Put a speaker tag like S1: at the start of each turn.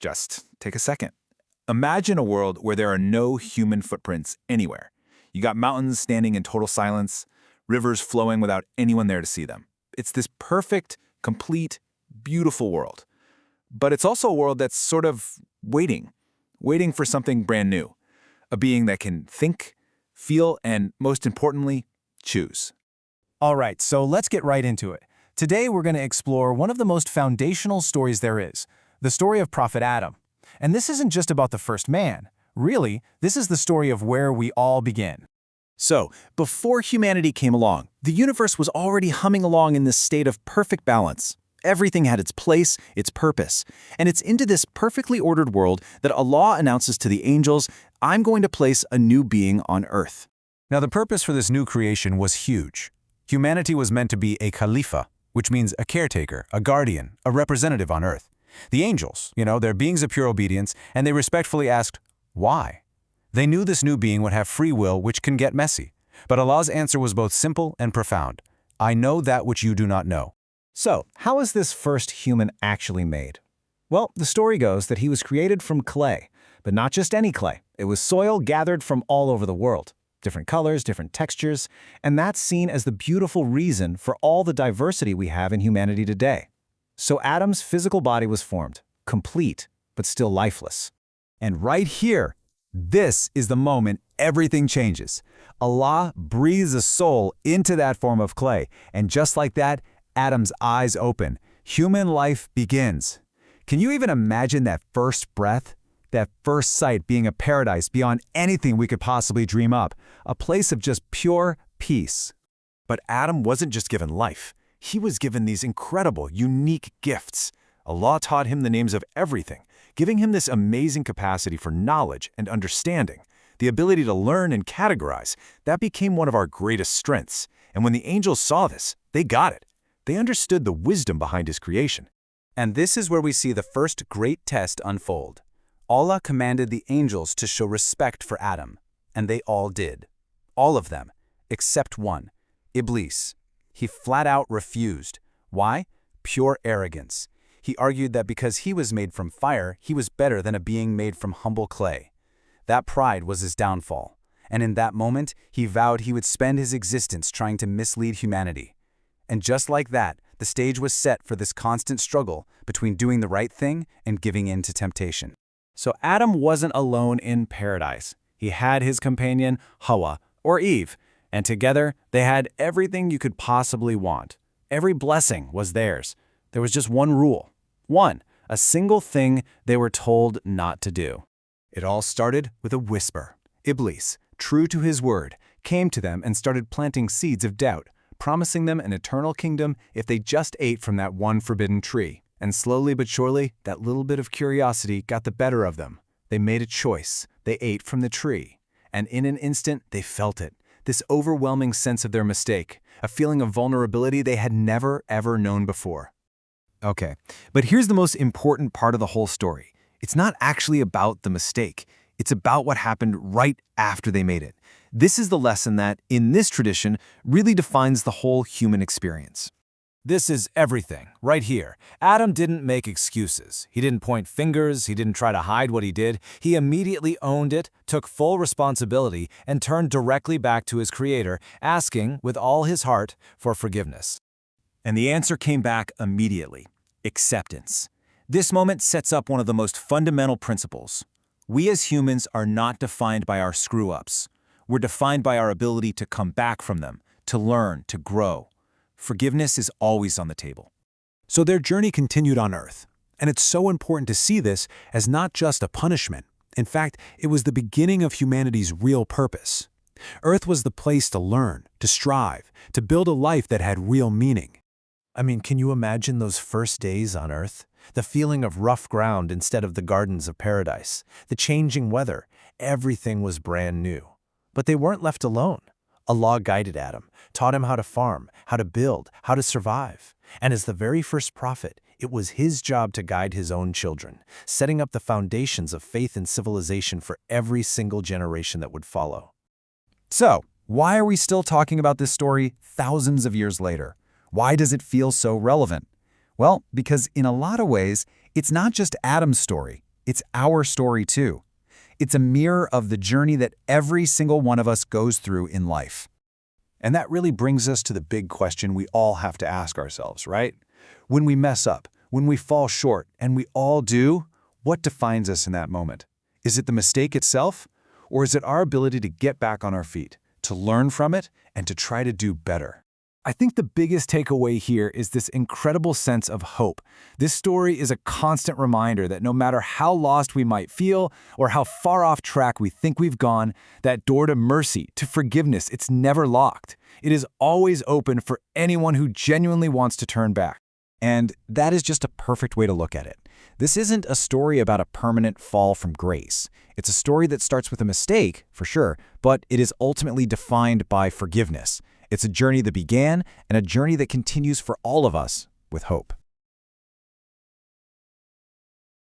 S1: Just take a second. Imagine a world where there are no human footprints anywhere. You got mountains standing in total silence, rivers flowing without anyone there to see them. It's this perfect, complete, beautiful world. But it's also a world that's sort of waiting for something brand new. A being that can think, feel, and most importantly, choose.
S2: All right, so let's get right into it. Today we're going to explore one of the most foundational stories there is, the story of Prophet Adam. And this isn't just about the first man. Really, this is the story of where we all begin.
S3: So, before humanity came along, the universe was already humming along in this state of perfect balance. Everything had its place, its purpose. And it's into this perfectly ordered world that Allah announces to the angels, I'm going to place a new being on earth.
S2: Now, the purpose for this new creation was huge. Humanity was meant to be a Khalifa, which means a caretaker, a guardian, a representative on earth. The angels, they're beings of pure obedience, and they respectfully asked, why? They knew this new being would have free will, which can get messy. But Allah's answer was both simple and profound. I know that which you do not know.
S4: So, how is this first human actually made? Well, the story goes that he was created from clay, but not just any clay. It was soil gathered from all over the world. Different colors, different textures, and that's seen as the beautiful reason for all the diversity we have in humanity today. So Adam's physical body was formed, complete, but still lifeless.
S3: And right here, this is the moment everything changes. Allah breathes a soul into that form of clay, and just like that, Adam's eyes open. Human life begins. Can you even imagine that first breath? That first sight being a paradise beyond anything we could possibly dream up, a place of just pure peace.
S5: But Adam wasn't just given life. He was given these incredible, unique gifts. Allah taught him the names of everything, giving him this amazing capacity for knowledge and understanding. The ability to learn and categorize, that became one of our greatest strengths. And when the angels saw this, they got it. They understood the wisdom behind his creation.
S3: And this is where we see the first great test unfold. Allah commanded the angels to show respect for Adam, and they all did. All of them, except one, Iblis. He flat out refused. Why? Pure arrogance. He argued that because he was made from fire, he was better than a being made from humble clay. That pride was his downfall, and in that moment, he vowed he would spend his existence trying to mislead humanity. And just like that, the stage was set for this constant struggle between doing the right thing and giving in to temptation.
S4: So Adam wasn't alone in paradise. He had his companion, Hawa, or Eve, and together they had everything you could possibly want. Every blessing was theirs. There was just one rule. A single thing they were told not to do.
S3: It all started with a whisper. Iblis, true to his word, came to them and started planting seeds of doubt, promising them an eternal kingdom if they just ate from that one forbidden tree. And slowly but surely, that little bit of curiosity got the better of them. They made a choice. They ate from the tree. And in an instant, they felt it. This overwhelming sense of their mistake. A feeling of vulnerability they had never, ever known before.
S5: Okay, but here's the most important part of the whole story. It's not actually about the mistake. It's about what happened right after they made it. This is the lesson that, in this tradition, really defines the whole human experience.
S2: This is everything, right here. Adam didn't make excuses. He didn't point fingers. He didn't try to hide what he did. He immediately owned it, took full responsibility, and turned directly back to his Creator, asking, with all his heart, for forgiveness.
S1: And the answer came back immediately: acceptance. This moment sets up one of the most fundamental principles. We as humans are not defined by our screw-ups. We're defined by our ability to come back from them, to learn, to grow. Forgiveness is always on the table.
S6: So their journey continued on Earth, and it's so important to see this as not just a punishment. In fact, it was the beginning of humanity's real purpose. Earth was the place to learn, to strive, to build a life that had real meaning.
S4: I mean, can you imagine those first days on Earth? The feeling of rough ground instead of the gardens of paradise, the changing weather, everything was brand new. But they weren't left alone. Allah guided Adam, taught him how to farm, how to build, how to survive. And as the very first prophet, it was his job to guide his own children, setting up the foundations of faith and civilization for every single generation that would follow.
S3: So, why are we still talking about this story thousands of years later? Why does it feel so relevant? Well, because in a lot of ways, it's not just Adam's story, It's our story too. It's a mirror of the journey that every single one of us goes through in life.
S5: And that really brings us to the big question we all have to ask ourselves, right? When we mess up, when we fall short, and we all do, what defines us in that moment? Is it the mistake itself? Or is it our ability to get back on our feet, to learn from it, and to try to do better?
S1: I think the biggest takeaway here is this incredible sense of hope. This story is a constant reminder that no matter how lost we might feel or how far off track we think we've gone, that door to mercy, to forgiveness, it's never locked. It is always open for anyone who genuinely wants to turn back.
S3: And that is just a perfect way to look at it. This isn't a story about a permanent fall from grace. It's a story that starts with a mistake, for sure, but it is ultimately defined by forgiveness. It's a journey that began and a journey that continues for all of us with hope.